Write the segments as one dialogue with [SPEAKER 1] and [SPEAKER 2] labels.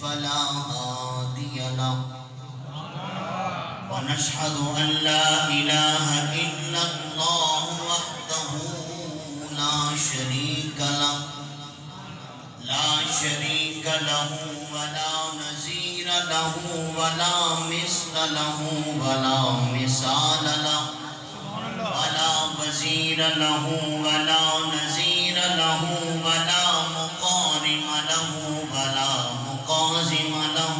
[SPEAKER 1] فلا هادي له ونشهد أن لا إله إلا الله وحده لا شريك له ولا نظير له ولا مثل له ولا مثال له ولا وزير له ولا نظير له ولا مقارن له ولا مقازم له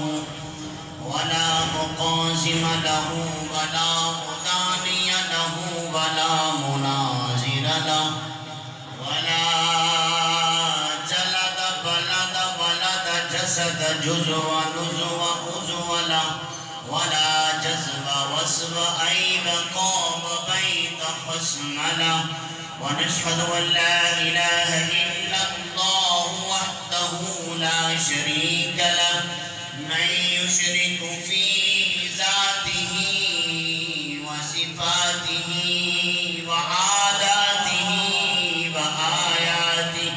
[SPEAKER 1] ولا مقازم له ولا مداني له ولا مناظر له ولا جلد بلد ولد جسد جزو نزو عزو له ولا جذب وصب عيب قام بيت حسن له ونشهد أن لا إله إلا الله وحده لا شريك له من يشرك في ذاته وصفاته وعاداته وآياته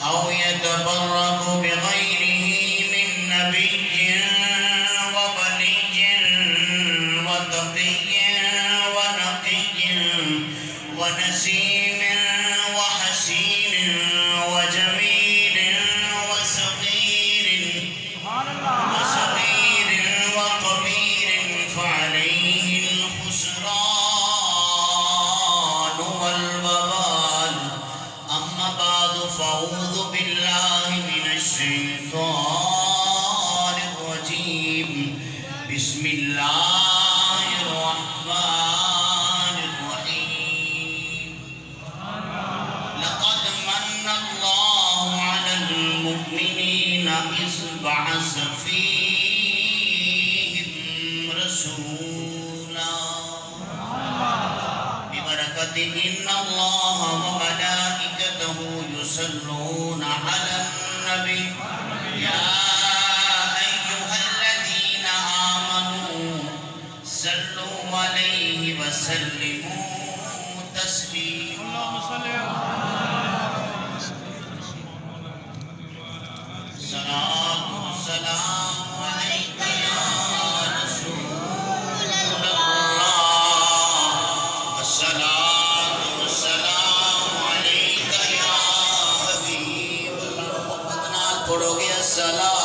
[SPEAKER 1] أو يتبرك بغيره من نبي وولي وتقي ونقي ونسيم وحسين وجميل وصغير وكبير فعليه الخسران والوبال أما بعد فأعوذ بالله من الشيطان الرجيم بسم الله الرحمن الرحيم لقد من الله على المؤمنين إذ بعث فيهم رسولا ببركته إن الله وملائكته يصلون على النبي يا أيها الذين آمنوا صلوا عليه وسلموا تسليما صلاة والسلام عليك يا رسول الله والصلاة والسلام عليك يا حبيب الله محمد نال پڑھو گے السلام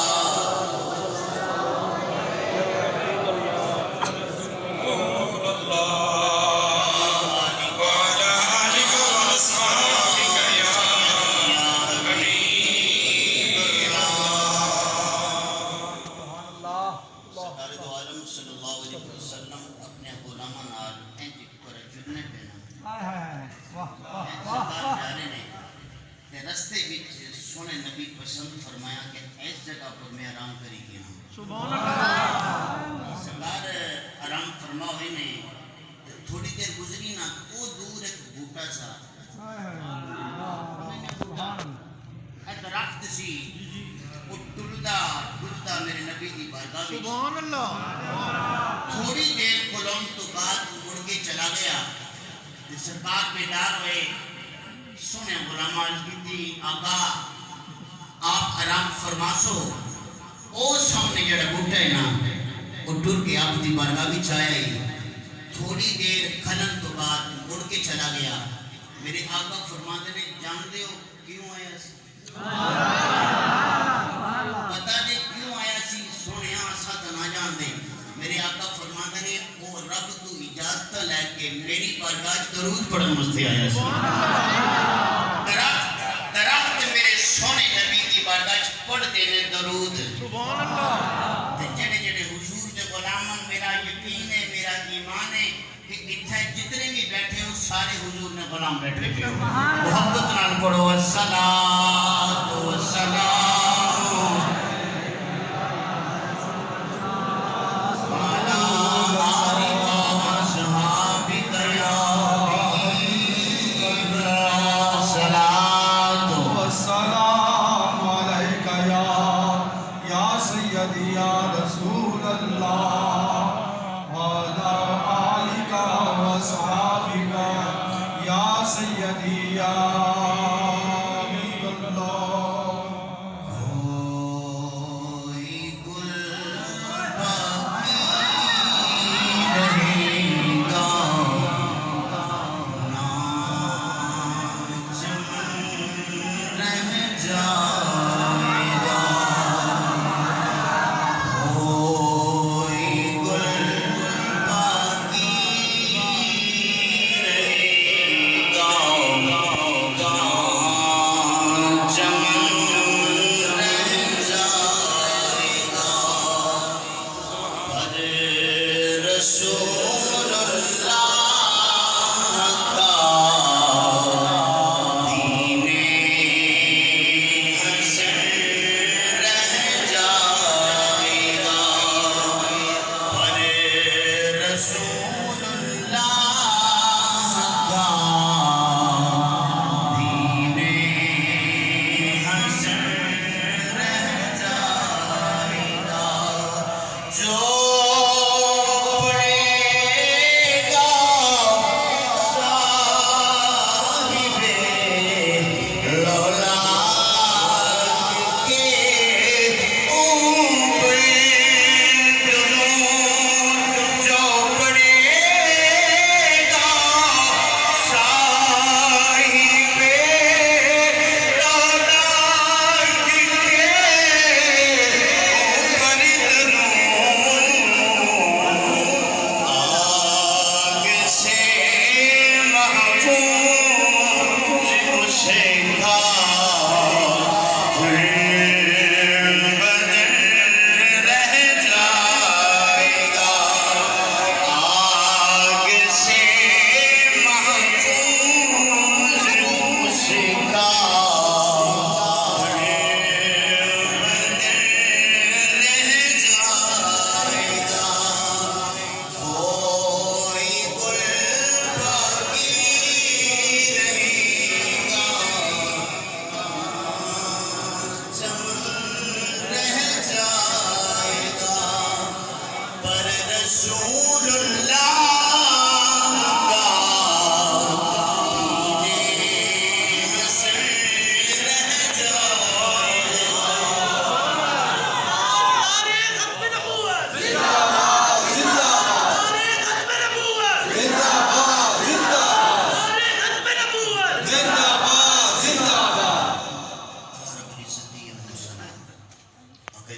[SPEAKER 1] رستے وچ سونے نبی پسند فرمایا کہ اس جگہ پر میں آرام کری گیا ہوں سبحان اللہ سرکار آرام فرما ہوئے نے تھوڑی دیر گزری نا وہ دور ایک بوٹا سا ایک درخت سی وہ ٹلدا میرے نبی دی بارگاہ وچ سبحان اللہ تھوڑی دیر کھلون تو بعد مڑ کے چلا گیا سرکار بیدار ہوئے سونے غلام عرض کی آقا آپ آرام فرماسو او سامنے جڑا بوٹا ہے نا وہ ٹر کے آپ دی بارگاہ بھی چھایا ہی تھوڑی دیر کھلن تو بعد مڑ کے چلا گیا میرے آقا فرماتے نے جان دے ہو کیوں آیا سی پتا دے کیوں آیا سی سونے آسا نہ جان دے میرے آقا فرماتے نے وہ رب تو اجازت لے کے میری بارگاہ درود پڑھن مستے آیا سی درخت میرے سونے نبی کی بارگاہ پڑھ دینے درود سبحان اللہ جڑے جڑے حضور دے غلامن میرا یقین ہے میرا ایمان ہے کہ اتھے جتنے بھی بیٹھے ہو سارے حضور نے غلام بیٹھے پہ ہو محبت نال پڑھو الصلاۃ والسلام
[SPEAKER 2] سیدی یا حبیب اللہ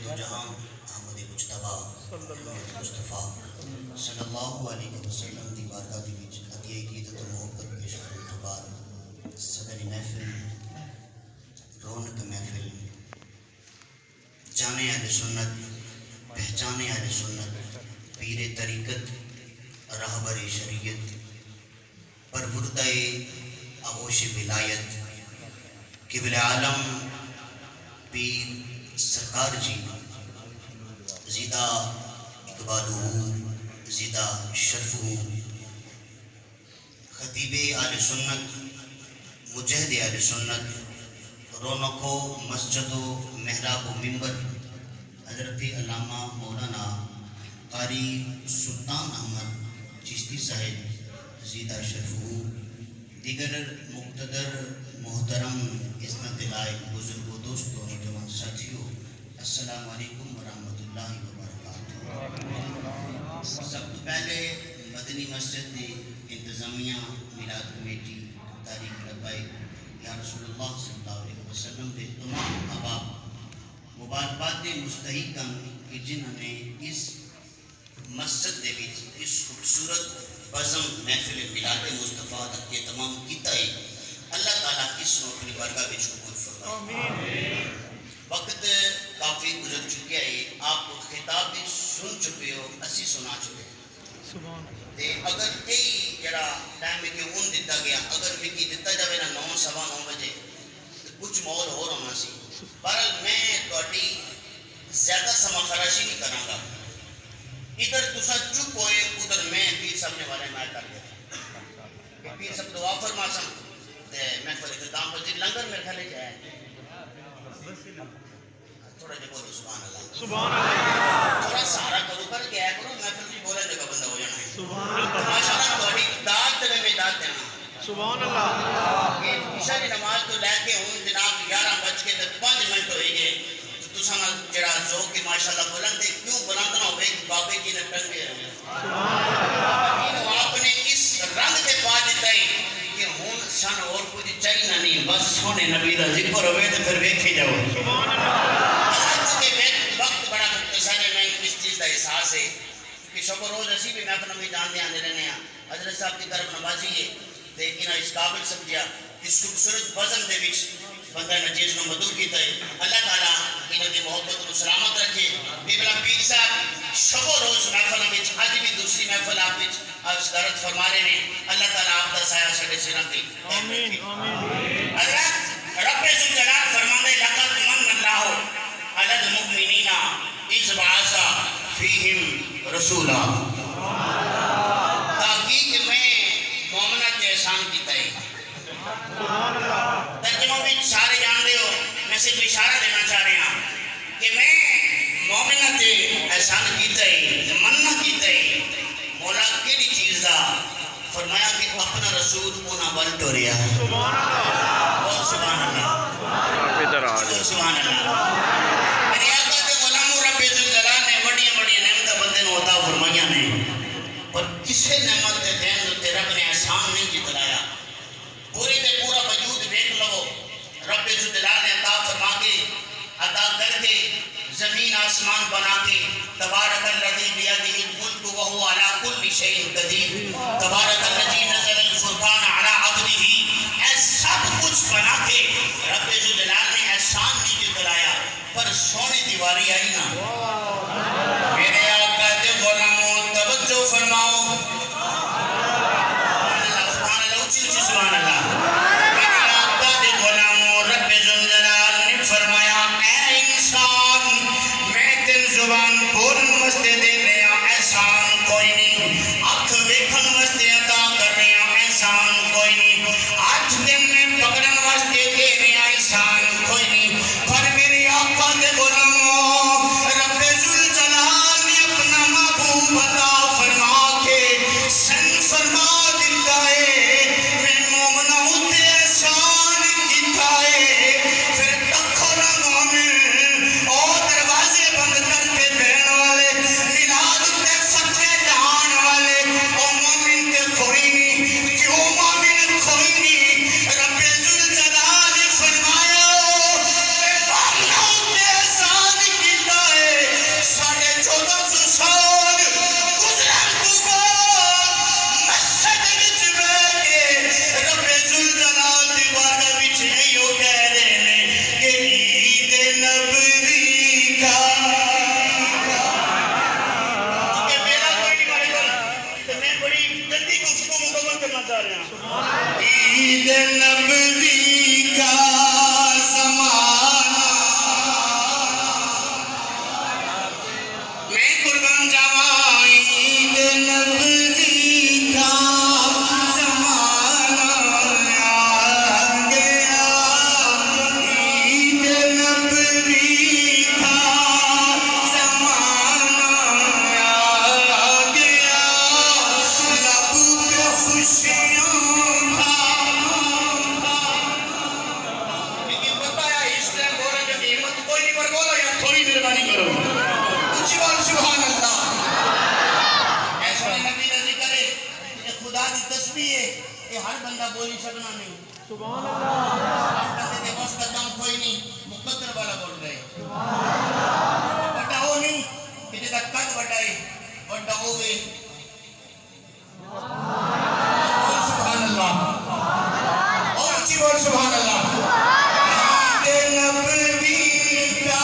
[SPEAKER 1] دو جہاں احمد مجتبیٰ مصطفیٰ صلی اللہ علیہ وسلم دی بارگاہ دی وچ عطیہ عقیدت و محبت پیش کرنے تو بعد صدر محفل رونق محفل جانے اہل سنت پہچانے اہل سنت پیر طریقت راہبر شریعت پروردہ آغوش ولایت قبل عالم پیر سرکار جی زیدہ اقبالہ زیدہ شرفہ خطیب اہل سنت مجہد اہل سنت رونق و مسجد و محراب و منبر حضرت علامہ مولانا قاری سلطان احمد چشتی صاحب زیدہ شرفہ دیگر مقتدر محترم عزت لائق بزرگ و دوستوں نوجوان ساتھیوں السلام علیکم ورحمۃ اللہ وبرکاتہ۔ سب تو پہلے مدنی مسجد نے انتظامیہ میلاد کمیٹی تاریخ لبیک یا رسول اللہ صلی اللہ علیہ وسلم کے تمام احباب مبارکباد مستحقاً کہ جنہوں نے اس مسجد دے وچ اس خوبصورت بزم محفل میلاد مصطفیٰ دا اہتمام کیتا ہے، اللہ تعالیٰ اس کو اپنی بارگاہ وچ قبول فرمائے۔ وقت کافی گزر چکا ہے، آپ خطاب بھی سن چکے ہو، اسی سنا چکے تے اگر یہی جڑا ٹائم میں اون دیتا گیا اگر مکی دیتا جاوے نا 9 سوا 9 بجے تو کچھ ماحول ہو رہا سی۔ بہرحال میں تہاڈی زیادہ سما خراشی نہیں کراں گا، ادھر تسا چپ ہوئے ادھر میں پیر صاحب نے والے میں کر دیا پیر صاحب دعا فرما سن تے میں پر اختتام پذیر لنگر میرے خیال ہے تھوڑا جا بولو سبحان اللہ سبحان اللہ، تھوڑا سارا کرو کر کے آیا کرو محفل بھی بولے جگہ بندہ ہو جانا ہے سبحان اللہ، ماشاءاللہ تھوڑی داد تے میں داد دینا سبحان اللہ۔ یہ عشاء کی نماز تو لے کے ہوں جناب 11:05 ہوئی گئے تساں جڑا ذوق کی ماشاءاللہ بلند ہے کیوں بلند نہ ہوئے بابے جی نے ٹنگے ہیں انہوں آپ نے اس رنگ تے پا دیتا ہے کہ ہون سن اور کچھ چاہیے نہیں بس سونے نبی دا ذکر ہوئے تو پھر ویکھے جاؤ سبحان اللہ۔ وقت بڑا مختصر ہے، میں اس چیز کا احساس ہے کہ شب و روز اسی بھی محفل میں جان دے آنے رہنے ہیں حضرت صاحب کی طرف نوازی ہے لیکن اس قابل سمجھیا اس خوبصورت بزم دے وچ بندہ نجیز نو مدعو کیتا ہے، اللہ تعالیٰ انہوں کی محبت کو سلامت رکھے۔ بلا پیر صاحب شب و روز محفل میں آج بھی دوسری محفل آپ صدارت فرما رہے ہیں، اللہ تعالیٰ آپ کا سایہ سڑے سرم دی آمین۔ حضرت رب ذوالجلال فرمانے لقد من اللہ علی المؤمنین اذ بعث فیہم رسولا، تحقیق میں مومنہ کے احسان کیتا ہے۔ ترجمہ بھی سارے جان دے ہو، میں صرف اشارہ دینا چاہ رہے ہیں کہ میں مومنہ تے احسان کیتا ہے مننا کیتا ہے مولا کیڑی چیز دا فرمایا کہ اپنا رسول انہاں ول ٹوریا سبحان اللہ سبحان اللہ سبحان اللہ۔ میری آقا تے غلام رب ذوالجلال نے بڑی بڑی نعمتیں بندے نو عطا فرمائیاں نے پر کسے نعمت دے دین تے رب نے احسان نہیں جتلایا، پورے تے پورا وجود دیکھ لو رب ذوالجلال نے عطا فرما کے عطا کر کے زمین آسمان بنا کے تبارک الذی بیدہ الملک وہو علی کل شیء قدیر، تبارک الذی نزل الفرقان علی عبدہ، اے سب کچھ بنا کے رب ذوالجلال نے احسان نہیں جتلایا پر سونے دیواری آئی نا۔ میرے آقا دے غلاموں توجہ فرماؤ سبحان اللہ اچھی اچھی سبحان اللہ۔ میرے آقا دے غلاموں رب ذوالجلال نے فرمایا اے انسان میں تین زبان بولن واسطے دے لیا احسان کوئی نہیں، آنکھ دیکھن واسطے عطا کر رہا احسان کوئی نہیں، ہاتھ دن میں پکڑن واسطے دے رہا احسان کوئی نہیں، پر میرے آقا دے غلاموں رب ذوالجلال نے اپنا محبوب عطا فرما کے سن فرما دیتا ہے میں مومنہ ہوتے احسان کیتا ہے، پھر تکھو نہ مومن او دروازے بند کر کے بہن والے ملا عید نبوی کا زمانہ میں قربان جاواں عید نبوی کا زمانہ آ گیا عید نبوی کا زمانہ آ گیا لب پہ خوشیوں ہر بندہ بولی سکنا نہیں سبحان اللہ ہر بندے دے بس کا کام کوئی نہیں مقدر والا بول رہے بڑا ہو نہیں کہ جدا قد بڑا ہے بڑا ہو گئے سبحان اللہ اور اچھی بول سبحان اللہ عید نبوی کا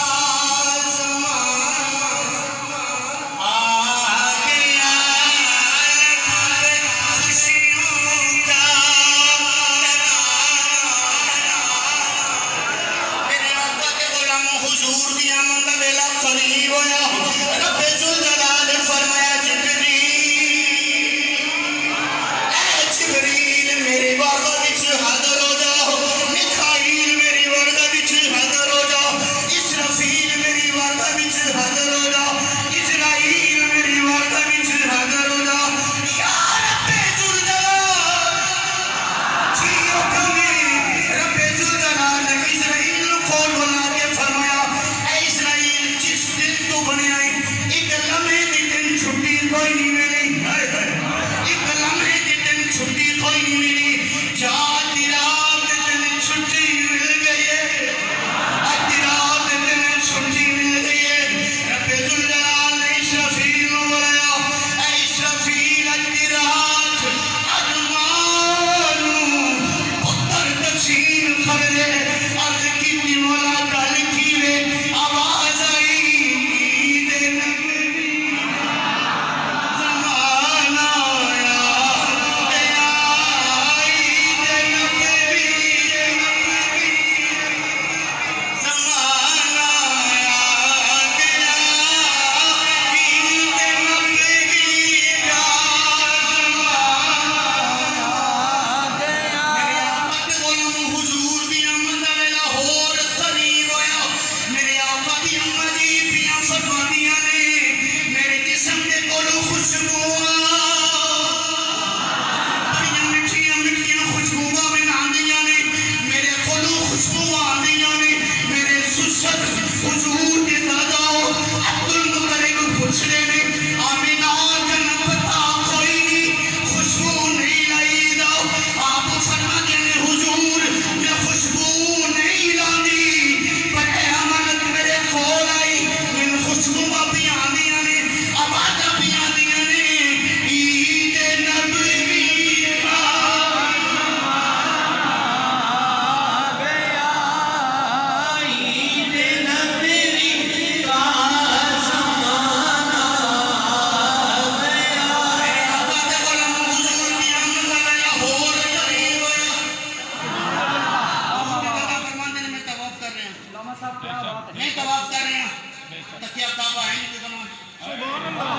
[SPEAKER 1] نہیں طواف کر رہے ہیں تکیہ کعبہ ہے نہیں جھکنا سبحان اللہ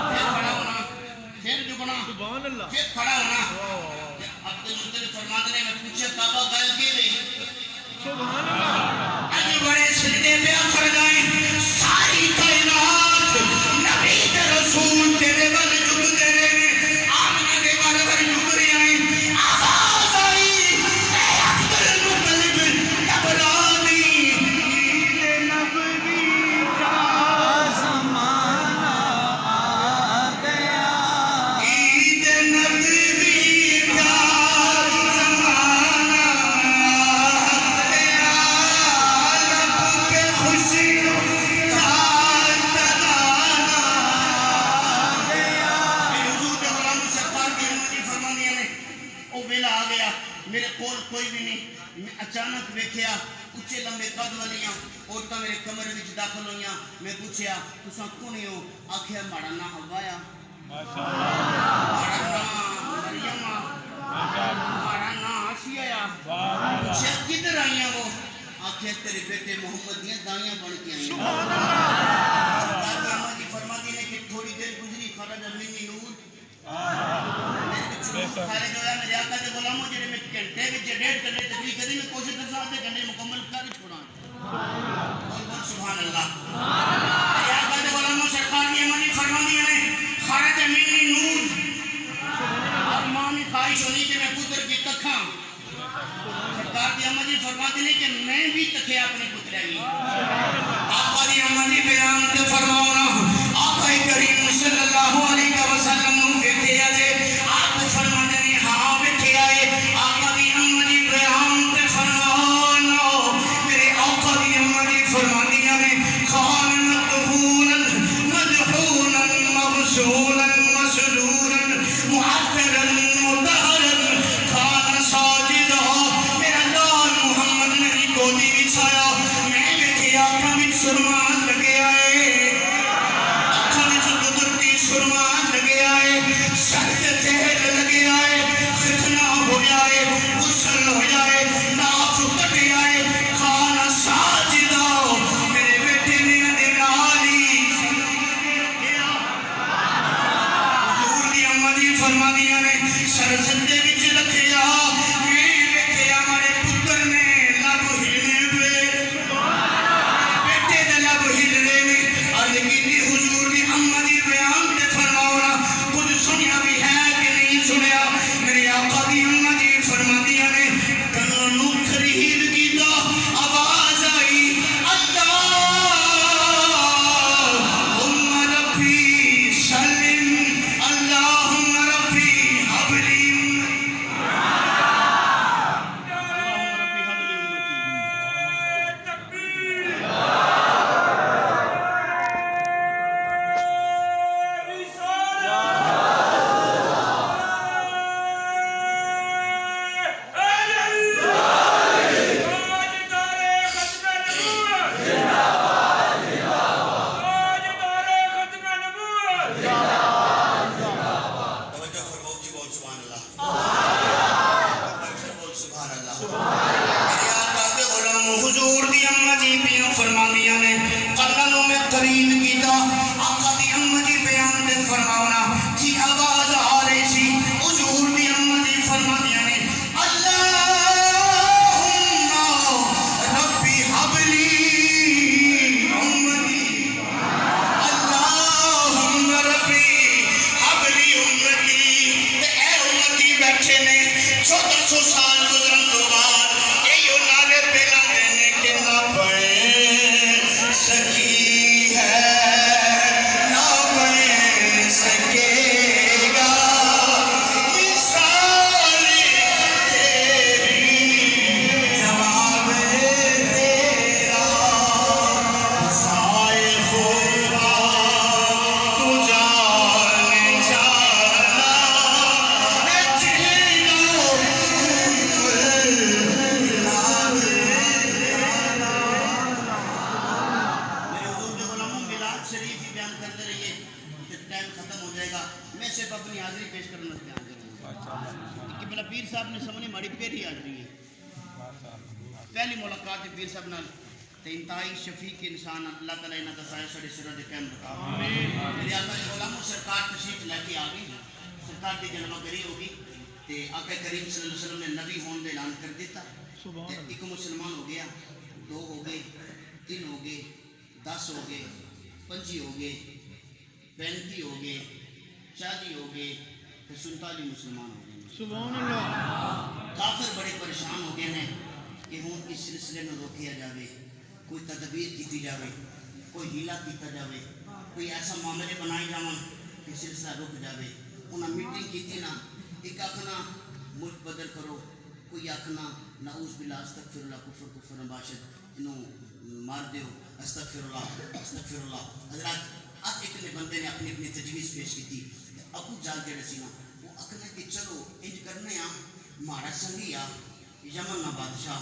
[SPEAKER 1] پھر کھڑا ہونا پھر جھکنا سبحان اللہ پھر کھڑا ہونا عبد المطلب فرماتے نے میں پوچھے کعبہ گل کی رہی سبحان اللہ اج بڑے سجدے پہ کر جائیں ساری کائنات نبی تے رسول تیرے ول جھکتے رہے آمنہ دے ول جھک رہی ہیں آواز آئی اے عبد المطلب نبرانی میرے کول کوئی بھی نہیں میں اچانک ویکھیا اچھے لمبے قد والیاں عورتاں میرے کمرے وچ داخل ہوئیاں میں پوچھیا تساں کون ہو آکھیا ماڑا نام حوا آ ماشاءاللہ ماڑا نام مریم ماشاءاللہ ماڑا نام معافی آیا پوچھا کدھر آئیاں وہ آنکھیں تیرے بیٹے محمد دیاں دائیاں بن کے آئیں سرکار کی اماں جی فرماتی نے کہ تھوڑی دیر گزری خرج منی نور میرے کو چنور خارج ہویا میرے آقا دے غلاموں جڑے میں گھنٹے وچ 1.5 گھنٹے تقریر کری میں کوشش کرساں آدھے گھنٹے مکمل کر چھوڑاں بول سبحان اللہ میرے آقا دے غلاموں سرکار کی اماں جی فرماتی نے خرج منی نور اور ماں میں خواہش ہونی کہ میں پتر کی تکھاں سرکار دی اماں جی فرماتی نے کہ میں بھی تکھے اپنے پترے گی آقا دی اماں جی بیان تے فرماؤنا آقا کریم صلی اللہ علیہ وسلم نو ویکھے آجے آپ فرماتے نے ہاں ویکھے آئے آقا دی اماں جی بیان تے فرماؤنا میرے آقا دی اماں جی فرماتی نے خان مدہونا مدحونا مغسولا مسرورا معطرا مطہرا خان ساجدا میرا لال محمد میری گودی بچھایا میں ویکھے آقا وچ سرما لگے آئے اکھاں وچ قدرتی سرما لگے آئے سر تے تیل لگے آئے ختنہ ہو جائے غسل ہو جائے ناف کٹے آئے خان ساجدا میرے بیٹے نے دے نالی حضور دی اماں جی فرماندیاں نے سر سجدے وچ رکھیا میں ویکھیا ہمارے پتر نے لب ہلنے پے بیٹے دے لب ہلنے نے عرض کیتی حضور دی اماں جی بیان تے فرماؤنا کچھ سنیا بھی ہے کہ نہیں سنیا میرے آقا دی اماں جی فرماندیاں نے کنوں نو خرید کیتا آواز آئی اللہم ربی سلم اللہم ربی حبلی توجہ فرماؤ جی بول سبحان اللہ بول سبحان اللہ میرے آقا دے غلاموں حضور دی اماں جی بیان فرماندیاں نے قلنوں میں قریب کیتا آقا دی اماں جی بیان دے فرماونا کی آواز آ رہی سی حضور دی اماں جی فرماندیاں نے اللہم ربی حبلی امتی اللہم ربی حبلی امتی تے اے امتی بیٹھے نے 1400 سال گزرن تو بعد ایو نعرے پہ لاندے نے کہ نہ پڑھ سکی ہے نہ پڑھ سکے گا مثال تیری جواب تیرا سائے خوبا تو جان جانا میرے حضور کے غلاموں میلاد شریف ہی بیان کرتے رہیے کہ ٹائم ختم ہو جائے گا میں صرف اپنی حاضری پیش کرنا سے حاضر ہوں کہ بلا پیر صاحب نے سامنے ہماری پہلی حاضری ہے پہلی ملاقات ہے پیر صاحب نال تے انتہائی شفیق انسان اللہ تعالیٰ انہاں دا سایہ ساڈے سراں دے قائم رکھے میرے آقا کے غلاموں سرکار تشریف لے کے آ گئی سرکار دی جلوہ گری ہوگی تے آقا کریم صلی اللہ علیہ وسلم نے نبی ہون دے اعلان کر دیتا تے ایک مسلمان ہو گیا 2 ہو گئے 3 ہو گئے 10 ہو گئے 25 ہو گئے 35 ہو گئے 40 ہو گئے تے 47 مسلمان ہو گئے
[SPEAKER 2] سبحان اللہ
[SPEAKER 1] کافر بڑے پریشان ہو گئے ہیں کہ ہوں اس سلسلے میں روکیا جاوے کوئی تدبیر کیتی جاوے کوئی ہیلا کیتا جاوے کوئی ایسا معاملے بنائے جاون کہ سلسلہ رک جاوے انہاں میٹنگ کیتی نا ایک آکھنا ملک بدل کرو کوئی آکھنا نعوذ باللہ استغفر اللہ کفر نباشد انہوں مار دیو استغفر اللہ حضرات اب ایک نے بندے نے اپنی اپنی تجویز پیش کی تھی ابو جال جڑے سی نا وہ آکھنا کہ چلو انج کرنے آ مارا سنگی آ یمن نہ بادشاہ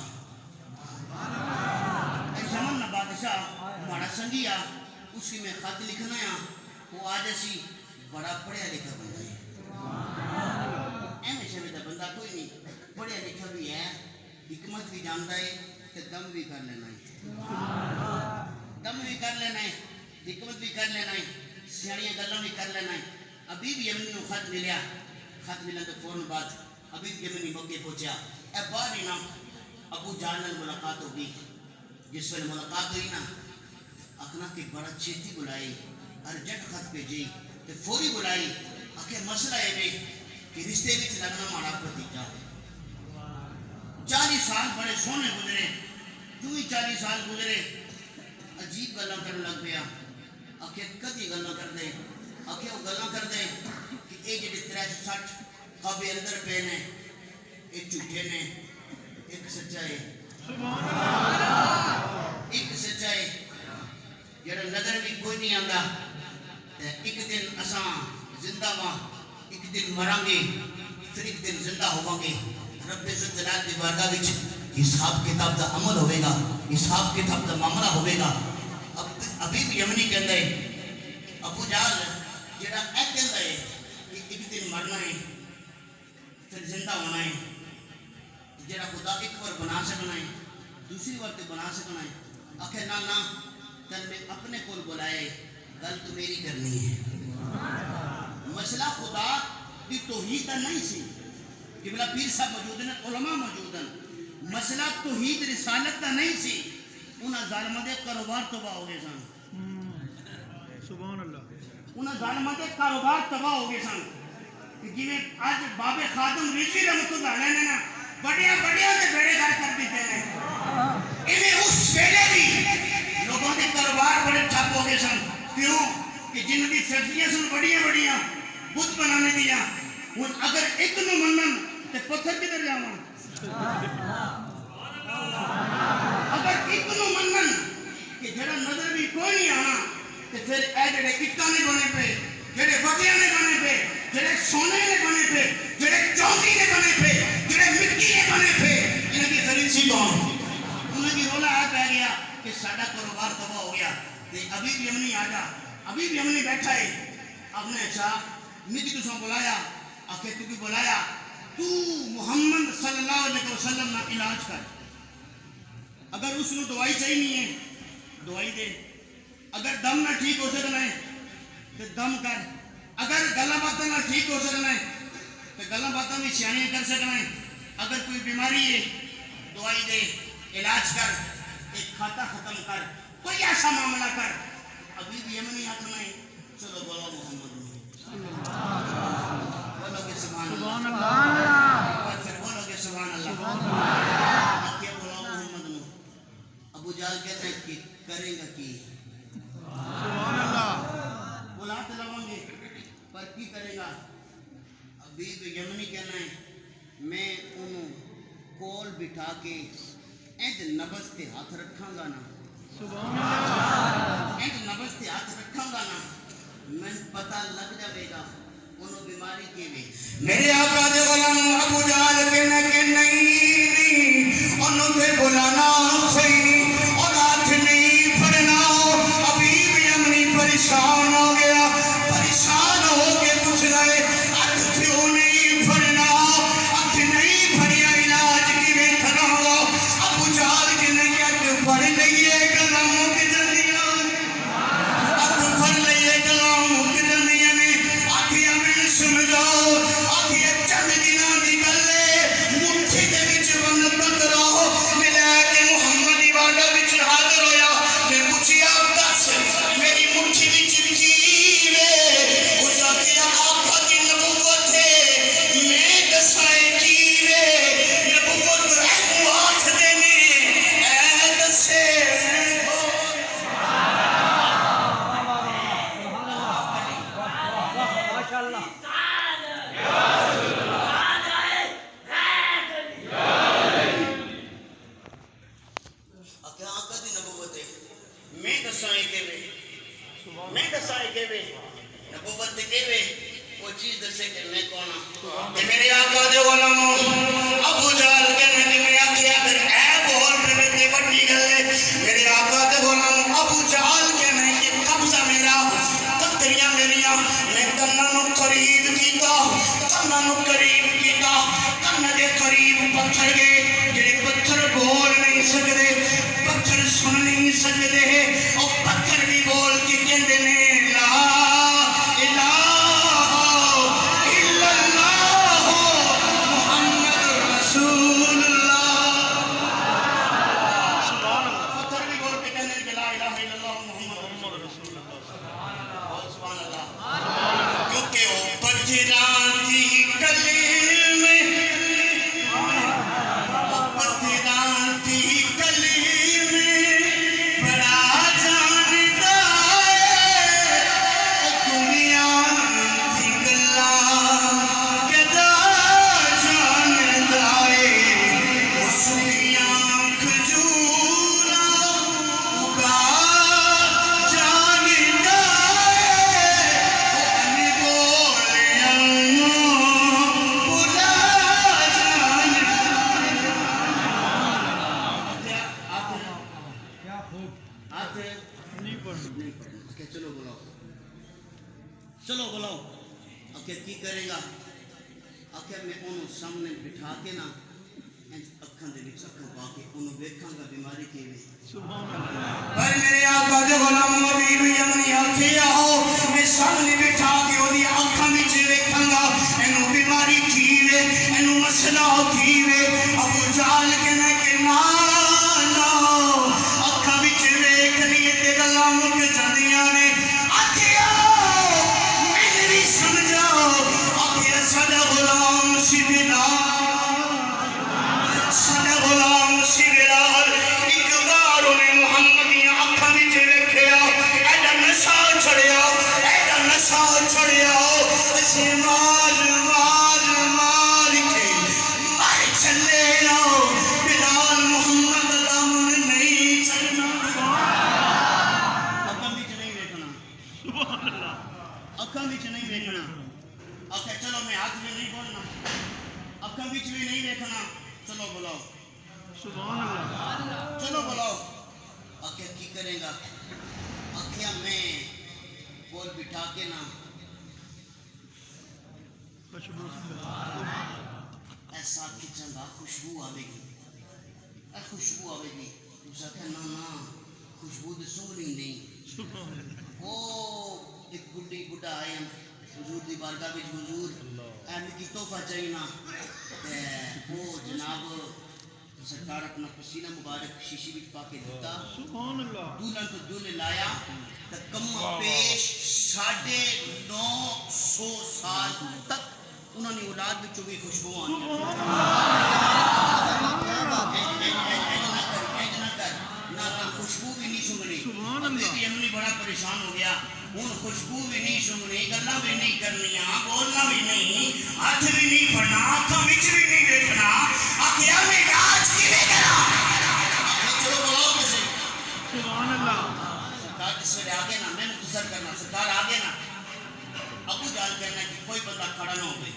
[SPEAKER 1] یمن نہ بادشاہ مارا سنگی آ اس کی میں خط لکھنا ہے وہ آج ایسی بڑا پڑھیا لکھا بندہ ہے ایم شہر دا بندہ کوئی نہیں پڑھیا لکھا بھی ہے حکمت بھی جانتا ہے کہ دم بھی کر لینا ہے دم بھی کر لینا ہے حکمت بھی کر لینا ہے سیاڑیاں گلوں بھی کر لینا ہے ابھی بھی یمنی کو خط ملیا خط ملنے تو فوراً بعد ابھی بھی یمنی مکے پہنچیا اے باہر ہی نا ابو جان نال ملاقات ہوگی جس ویلے ملاقات ہوئی نا آخنا کہ بڑا چھیتی بلائی ارجنٹ خط بھیجی تے فوری بلائی آخر مسئلہ ہے کہ رشتے وچ لگنا ماڑا بھتیجا 40 سال بڑے سونے گزرے جو ہی 40 سال گزرے عجیب گلاں کرن لگ پیا آخر کدی گلاں کر دے آخر وہ گلاں کر دے کہ یہ جڑے 360 کعبے اندر پے نے ایک جھوٹے نے ایک سچا ہے ایک سچا ہے جڑا نظر بھی کوئی نہیں آندا ایک دن اساں زندہ ہاں ایک دن مراں گے پھر ایک دن زندہ ہوواں گے رب عزت جلال دی بارگاہ وچ حساب کتاب دا عمل ہوے گا حساب کتاب دا معاملہ ہوے گا ابھی بھی یمنی کہندا ہے ابو جہل جڑا اے کہندا ہے کہ ایک دن مرنا ہے پھر زندہ ہونا ہے جڑا خدا ایک بار بنا سکنا ہے دوسری بار تے بنا سکنا ہے آخر نہ تن میں اپنے کول بلائے گل تو میری کرنی ہے مسئلہ خدا کی توحید نہیں سی قبلہ پیر صاحب موجود ہیں علماء موجود ہیں مسئلہ توحید رسالت کا نہیں سی انہاں ظالمہ دے کاروبار تباہ ہو گئے سن
[SPEAKER 2] سبحان اللہ
[SPEAKER 1] انہاں ظالمہ دے کاروبار تباہ ہو گئے سن جی میں آج باب خادم رضوی رحمت اللہ علیہ نے بڑیاں بڑیاں دے بیڑے گھر کر دیتے ہیں انہیں اس ویلے بھی لوگوں کے کاروبار بڑے ٹھپ ہو گئے سن کیوں کہ جن کی فیکٹریاں سن بڑیاں بڑیاں بت بنانے دیا اگر ایک نو منن تے پتھر کدھر جاواں اگر ایک نو منن کہ جڑا نظر بھی کوئی نہیں آنا تے پھر اے جڑے اٹاں نے بنے پے جڑے بٹیاں نے بنے پے جڑے سونے نے بنے پے جڑے چاندی نے بنے پے جڑے مٹی نے بنے پے انہاں کی خرید سی کون انہاں کی رولا آ پہ گیا کہ ساڈا کاروبار تباہ ہو گیا تے ابھی بھی یمنی آ جا ابھی بھی یمنی بیٹھا ہے آپ نے اچھا مجھے تساں بلایا آخر تو بھی بلایا تو محمد صلی اللہ علیہ وسلم نہ علاج کر اگر اس نے دوائی چاہیے نہیں ہے دوائی دے اگر دم نہ ٹھیک ہو سکنا ہے تو دم کر اگر گلا باتاں نہ ٹھیک ہو سکنا ہے تو گلا باتاں بھی سیاحیاں کر سکنا ہے اگر کوئی بیماری ہے دوائی دے علاج کر ایک کھاتا ختم کر کوئی ایسا معاملہ کر ابھی بھی یمنی آخنا ہے چلو بولو محمد بولو کہ سبحان اللہ اور پھر بولو کہ سبحان اللہ کیا بولو محمد نو ابو جہل کہتے ہیں کہ کرے گا کی
[SPEAKER 2] سبحان اللہ
[SPEAKER 1] بلا تو لگوں گے پر کی کرے گا ابھی تو یمنی کہنا ہے میں انہوں کول بٹھا کے اینج نبض تے ہاتھ رکھاں گا نا
[SPEAKER 2] سبحان اللہ
[SPEAKER 1] اینج نبض تے ہاتھ رکھاں گا نا میں پتہ لگ جاوے گا انہوں بیماری کے بھی میرے آقا دے غلام ابو جہل کہنا کہ نہیں انہوں تے بلانا صحیح نہیں اور ہاتھ نہیں پھڑنا ابھی بھی یمنی پریشان ہو گیا پریشان ہو کے پوچھ رہے ہاتھ کیوں نہیں پھڑنا ہاتھ نہیں پھڑیا علاج کی میں کھڑا ہو ابو جہل کے نہیں ہاتھ پھڑ لئیے کلاموں کی جلدیاں ہاتھ پھڑ لئیے کلاموں کی جلدیاں نے آکھیا میں سن جاؤ آکھیا چند دنوں دی گل ہے مٹھی دے وچ بند پکڑا ملا کے محمد عبادت وچ حاضر ہویا میں پوچھیا دس میری مٹھی وچ کی وے اس آکھیا آقا دی نبوت ہے میں دسائے کی وے نبوت اے آکھ دے نے اے دسے
[SPEAKER 2] ماشاءاللہ
[SPEAKER 1] آقا دی نبوت ہے میں دسائے کے وے میں دسائے کے وے نبوت کے وے وہ چیز دسے کہ میں کون ہوں تے میرے آقا دے غلاموں ابو جہل کہنے کہ میں آکھیا پھر اے بول پہ تے بڑی گل ہے میرے آقا دے غلاموں ابو جہل کہنے کہ قبضہ میرا تکریاں میریاں میں کناں نو قریب کیتا کناں نو قریب کیتا کناں دے قریب آکھے چلو بلاؤ چلو بلاؤ آکھے کی کرے گا آکھے میں انہوں سامنے بٹھا کے نا اکھاں دے وچ اکھاں پا کے انہوں ویکھاں گا بیماری کیویں
[SPEAKER 2] سبحان اللہ
[SPEAKER 1] پر میرے آقا دے غلام نبی یمنی آکھے آؤ میں سامنے بٹھا کے اودی اکھاں وچ ویکھاں گا اینوں بیماری کیویں اینوں مسئلہ کیویں ابو جہل کہنا کہ مانا اکھاں وچ ویکھ لیے تے گلاں مک جاندیاں نے آکھے آؤ میں نہیں سمجھاؤ آکھے ساڈا غلام سی بلال ساڈا غلام سی بلال ایک بار انہیں محمد دیاں اکھاں وچ ویکھیا ایڈا نشہ چڑھیا اسے مار کے مر چلے آؤ بلال محمد دامن نہیں چلنا اکھاں وچ نہیں ویکھنا
[SPEAKER 2] سبحان اللہ
[SPEAKER 1] اکھاں وچ نہیں ویکھنا آکھے چلو میں ہاتھ میں نہیں بولنا اکھاں وچ بھی نہیں ویکھنا چلو بلاؤ
[SPEAKER 2] سبحان اللہ
[SPEAKER 1] چلو بلاؤ آکھے کی کرے گا آکھے میں بول بٹھا کے نا
[SPEAKER 2] خوشبو
[SPEAKER 1] ایسا کچن دا خوشبو آوے گی اے خوشبو آوے گی اس آکھے نا خوشبو دے سنگنی نہیں
[SPEAKER 2] سبحان اللہ
[SPEAKER 1] وہ ایک بڑھا آئے ہیں حضور دی بارگاہ وچ حضور اے مکی تحفہ چاہیے نا وہ جناب سرکار اپنا پسینہ مبارک شیشی وچ پا کے دیتا
[SPEAKER 2] سبحان اللہ
[SPEAKER 1] دولن تو دولے لایا تا کمہ پیش 950 سال تک انہوں نے اولاد وچوں بھی خوشبو آنی نہ خوشبو بھی نہیں سنگنی
[SPEAKER 2] سبحان اللہ
[SPEAKER 1] بھی ہم نے بڑا پریشان ہو گیا ہوں خوشبو بھی نہیں سنگنی گلاں بھی نہیں کرنیاں بولنا بھی نہیں ہاتھ بھی نہیں پھڑنا آنکھاں وچ بھی نہیں دیکھنا آکھیا میں راج کیویں کراں چلو بلاؤ کسے
[SPEAKER 2] سبحان اللہ
[SPEAKER 1] سرکار جس ویلے آگے نا میں مختصر کرنا سرکار آگے نا ابو جہل کہنا کہ کوئی بندہ کھڑا نہ ہوئے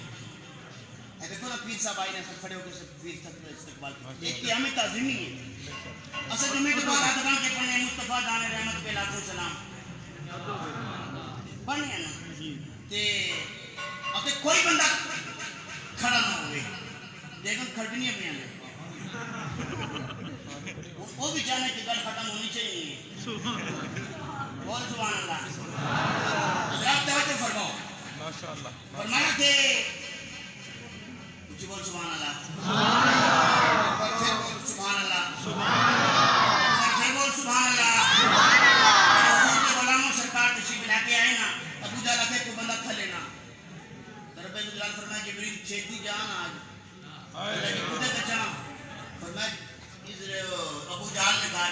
[SPEAKER 1] اے دیکھو نا پیر صاحب آئی نے سب کھڑے ہو کے سب پیر صاحب کا استقبال کیا ایک قیام تعظیمی ہے اصل جمعے کے بعد آدھگان کے پڑھنے مصطفیٰ جان رحمت پہ لاکھوں سلام پڑھنے ہیں نا تے اب کوئی بندہ کھڑا نہ ہوئے لیکن کھڑکنیاں بھی ہیں وہ بھی چاہنے کہ گل ختم ہونی چاہیے بول سبحان اللہ حضرات توجہ فرماؤ فرمایا کہ جی بول سبحان اللہ پھر بول سبحان اللہ پھر بول سبحان اللہ حضور کے غلاموں سرکار تشریف لے کے آئے نا ابو جہل آکھے کوئی بندہ کھا لینا رب جلال فرمایا جبریل چھیتی جان آج کدے کچا فرمایا ابو جہل نے کہا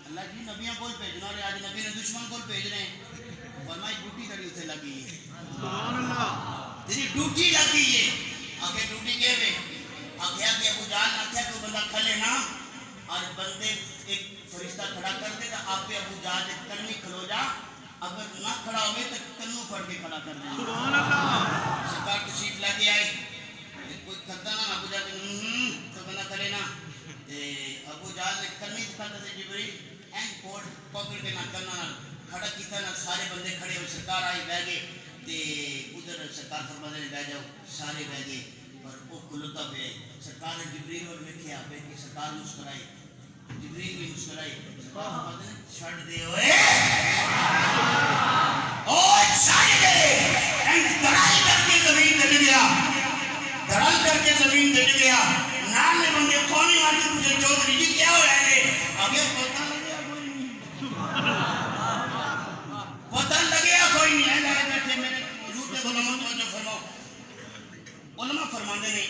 [SPEAKER 1] اللہ جی نبیاں کول بھیجنا اور آج نبی نے دشمن کول بھیج رہے ہیں فرمایا ڈیوٹی تیری اتنے لگی ہے
[SPEAKER 2] سبحان اللہ
[SPEAKER 1] تیری ڈیوٹی لگی ہے آگے ڈیوٹی کے وے آگے آگے ابو جہل نے آخیا کوئی بندہ کھلے نا اور بندے ایک فرشتہ کھڑا کر دے تو آپ پہ ابو جہل ایک کنی کھلو جا اگر نہ کھڑا ہوئے تو کنوں پڑھ کے کھڑا کر دے
[SPEAKER 2] سبحان اللہ
[SPEAKER 1] سرکار تشریف لے کے آئے کوئی کھدا نا ابو جہل تو بندہ کھلے نا ابو جہل نے کنی دکھاتا سے جبریل این کوڑ پکڑ کے نہ کرنا کھڑا کیتا نا سارے بندے کھڑے ہوئے سرکار آئی بہ گئے تے ادھر سرکار فرماتے نے بہ جاؤ سارے بہ گئے اور وہ کھلوتا پہ سرکار نے جبریل اور ویکھیا پہ کہ سرکار مسکرائی جبریل بھی مسکرائی سرکار فرماتے نے چھڑ دے اوئے او چھڑ دے این دڑال کر کے زمین ڈٹ گیا دڑال کر کے زمین ڈٹ گیا نام میں بندے کھونے مار کے مجھے چودھری جی کیا ہو رہے آگے پتہ لگیا کوئی نہیں پتہ لگیا کوئی نہیں ہے لائے بیٹھے میرے حضور کے علماء توجہ فرماؤ علماء فرماندے نے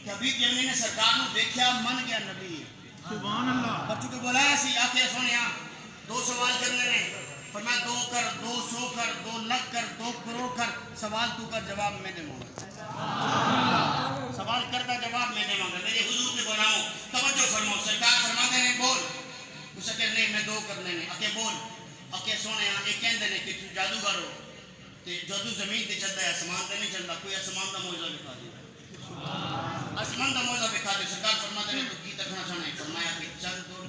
[SPEAKER 1] کہ حبیب یمنی نے سرکار نے دیکھیا من گیا نبی
[SPEAKER 2] سبحان اللہ
[SPEAKER 1] بچوں کو بلایا سی آکھے سونیا 2 سوال کرنے نے فرمایا 2 کر 200 کر 2 لاکھ کر 2 کروڑ کر سوال تو کر جواب میں دے گا سوال کرتا جواب میں دے گا میرے حضور کے غلاموں توجہ فرماؤ سرکار فرماتے ہیں بول اس کہ نہیں میں 2 کرنے نے آکھے بول آکھے سونیا ایک کہندے نے کہ تو جادوگر ہو تے جادو زمین تے چلدا ہے آسمان تے نہیں چلدا کوئی آسمان دا معجزہ دکھا دے آسمان دا معجزہ دکھا دے سرکار فرماتے ہیں تو کی تکنا چاہنا ہے فرمایا کہ چل دور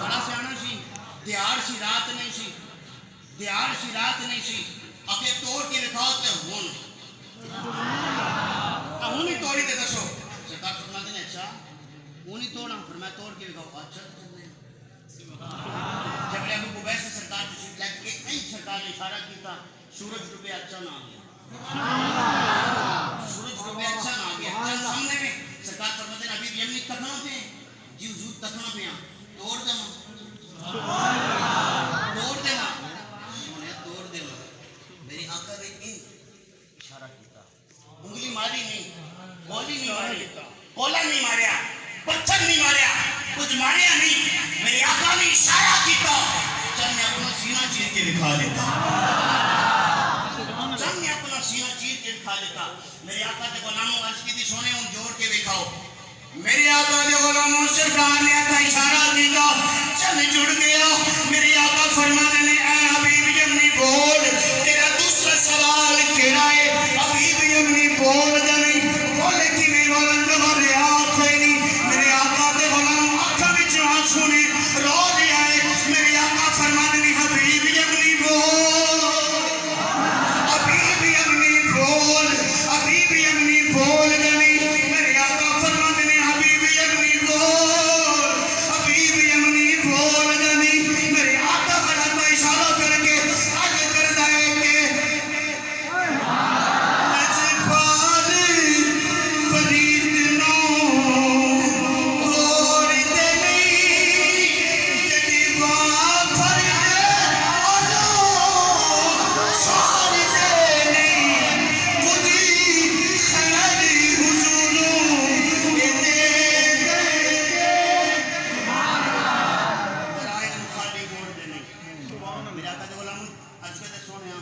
[SPEAKER 1] بڑا سیانا سی دیار سی رات نہیں سی اکھے توڑ کے دکھاؤ تے ہون ہی توڑی تے دسو سرکار فرماتے ہیں اچھا ہون ہی توڑا فرمایا توڑ کے دکھاؤ اچھا جب ابو قبیس سے سرکار تشریف لے کے نہیں سرکار نے اشارہ کیتا سورج ڈوبے اچھا نہ آ گیا سورج ڈوبے اچھا نہ آ گیا چند سامنے میں سرکار فرماتے ہیں ابھی یمنی تکنا پہ جی حضور تکنا پہ ہیں توڑ دے ماں میری آقا نے اشارہ کیتا انگلی ماری نہیں گولی نہیں ماری کولا نہیں ماریا پتھر نہیں ماریا کچھ ماریا نہیں میری آقا نے اشارہ کیتا چند نے اپنا سینہ چیر کے دکھا دیتا میرے آقا کے غلاموں عرض کی تھی سونے ہوں جوڑ کے دکھاؤ میرے آقا کے غلاموں سرکار نے آتا اشارہ دیتا چند جڑ گیا میرے آقا فرمانے نے اے حبیب یمنی بول تیرا دوسرا سوال کیڑا ہے حبیب یمنی بول جانی بولے کی میں بولن جب ریاض ہوئی نہیں میرے آقا کے غلام آقا بچ آنسو نے رو دیا ہے میرے آقا فرمانے نے حبیب یمنی بول حبیب یمنی بول جانی میرے آقا فرمانے نے حبیب یمنی بول جانی میرے آقا بڑا تو اشارہ کر کے عرض کرتا ہے کہ لجپال فرید نو توڑتے نہیں جدیبا فرید آلو سارتے نہیں مجھے خیلی حضوروں یہ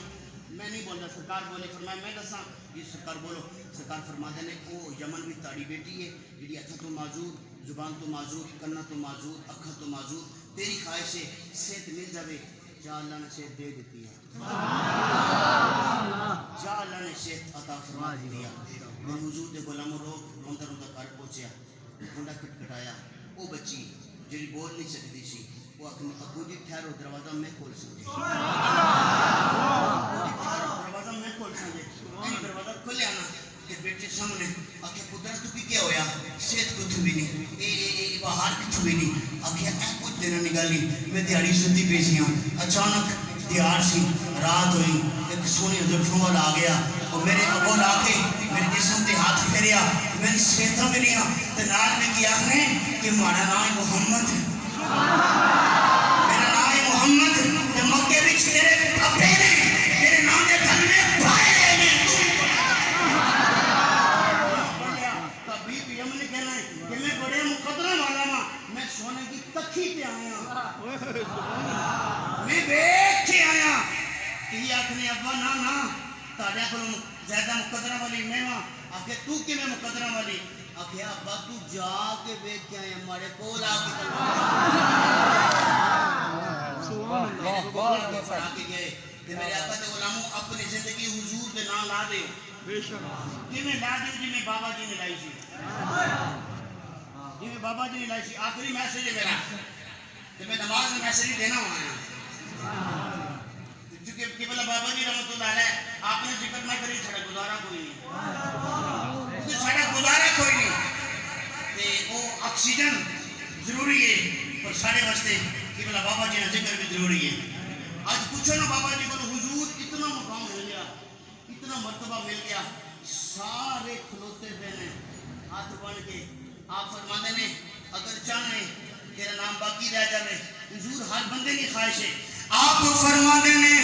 [SPEAKER 1] میں نہیں بولتا سرکار بولے فرمایا میں دساں جی سرکار بولو سرکار فرماتے ہیں او یمن بھی تاڑی بیٹی ہے جی اتھا تو معذور زبان تو معذور کنا تو معذور اکھا تو معذور تیری خواہش سے صحت مل جاوے جا اللہ نے صحت دے دیتی ہے جا اللہ نے صحت عطا فرما دیا میں حضور دے غلاموں روندہ گھر پہنچیا کنڈا کٹکٹایا او بچی جڑی بول نہیں سکتی سی وہ اپنی ابو جی ٹھہرو دروازہ میں کھول سکتی دروازہ میں کھول سکتے دروازہ کھلے آنا کہ بیٹے سامنے آکھے پتر تو کیا ہویا صحت کچھ بھی نہیں باہر کچھ بھی نہیں آکھے اے کچھ دینا نگالی میں دیاری ستی پیسی ہوں اچانک دیار سی رات ہوئی ایک سونی زلفوں والا آ گیا اور میرے ابول آکے میرے جسم تے ہاتھ پھیریا میں صحتہ ملیا تنال میں کیا آخنے کہ ہمارا نام محمد میرا نام محمد تے مکے بچ تیرے پپے نے تیرے نام دے کلمے پائے نے کبھی بھی ہم نے کہنا ہے کہ میں بڑے مقدرہ والا ماں میں سونے کی تکھی پہ آیا میں بیٹھ کے آیا یہ آخنے ابا نا تاڑیا کو زیادہ مقدرہ والی میں ماں آخے تو کی میں مقدرہ والی آخے ابا تو جا کے بیٹھ کے آئے ہمارے کول آ کے گئے کہ میرے آقا تے غلاموں اپنی زندگی حضور دے نام لا دے جی میں لا دے جی میں بابا جی نے لائی سی جی میں بابا جی نے لائی سی آخری میسیج ہے میرا کہ میں نماز میں میسیج دینا ہوا ہے چونکہ قبلہ بابا جی رحمت اللہ علیہ آپ نے ذکر نہ کری چھڑا گزارا کوئی نہیں چھڑا گزارا کوئی نہیں تے وہ آکسیجن ضروری ہے پر سارے واسطے قبلہ بابا جی نے ذکر بھی ضروری ہے آج پوچھو نا بابا جی کو حضور اتنا مقام مل گیا اتنا مرتبہ مل گیا سارے کھلوتے پہنے ہاتھ بن کے آپ فرماتے ہیں اگر چاہیں تیرا نام باقی رہ جائے حضور ہر بندے کی خواہش ہے آپ کو فرماتے ہیں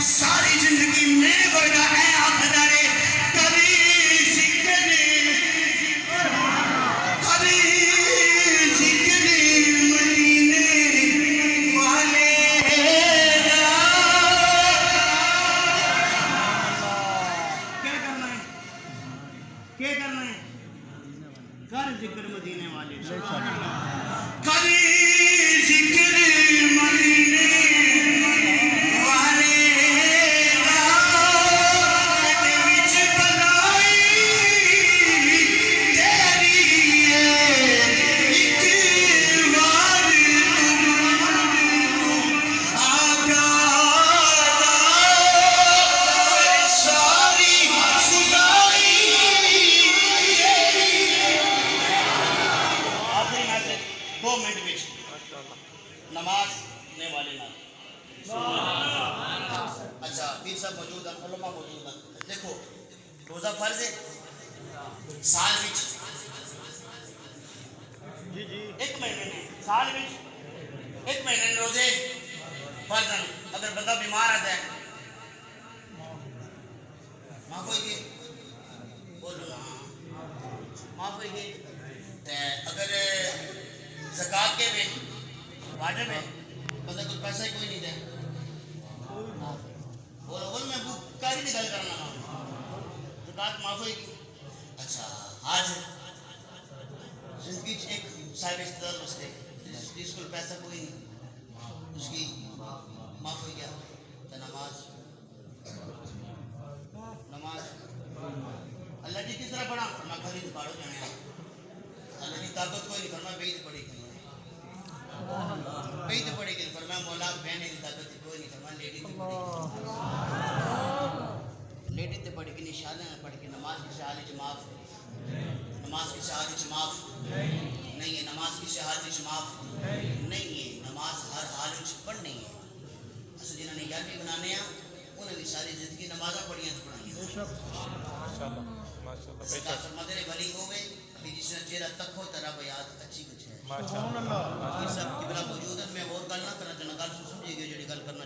[SPEAKER 1] ساری زندگی میں بڑا ہے آپ دارے کبھی سکھنے کبھی سکھنے مدینے والے کیا کرنا ہے کر ذکر مدینے والے کبھی ذکر مدینے صاحب موجود ہیں علماء موجود ہیں دیکھو روزہ فرض ہے سال وچ
[SPEAKER 2] جی جی
[SPEAKER 1] ایک مہینے نے سال وچ ایک مہینے نے روزے فرض ہیں اگر بندہ بیمار آتا ہے معاف ہوئی گئی بولو نا معاف ہوئی گئی اگر زکات کے بھی واجب ہے بندہ کچھ پیسہ ہی کوئی نہیں دے بولو میں کاری نکل کرنا زکات معاف ہوئی گی اچھا آج زندگی ایک صاحب استدار بستے جس کو پیسہ کوئی نہیں اس کی معاف ہو گیا تو نماز اللہ جی کس طرح پڑھا فرما کھلی دکھاڑو جانے اللہ جی طاقت کوئی نہیں فرما بیت پڑھی کہ بیت پڑھی کہ فرما مولا بہن کی طاقت کوئی نہیں فرما لیڈی تے پڑھی لیڈی تے پڑھی کہ نشانہ پڑھ کے نماز کی شہادت معاف نماز کی شہادت معاف نہیں ہے نماز کی شہادت معاف نہیں ہے نماز ہر حال وچ پڑھنی ہے اصل جنہوں نے یاد بھی بنانے ہیں انہوں نے ساری زندگی نمازاں پڑھیاں تو پڑھائیاں سرکار فرماتے ہیں ولی ہوئے کہ جس نے چہرہ تک ہو تیرا بیاد اچھی کچھ ہے
[SPEAKER 2] سبحان اللہ
[SPEAKER 1] یہ سب قبلہ موجود ہے میں اور گل نہ کرنا چاہنا گل سمجھے گے جڑی گل کرنا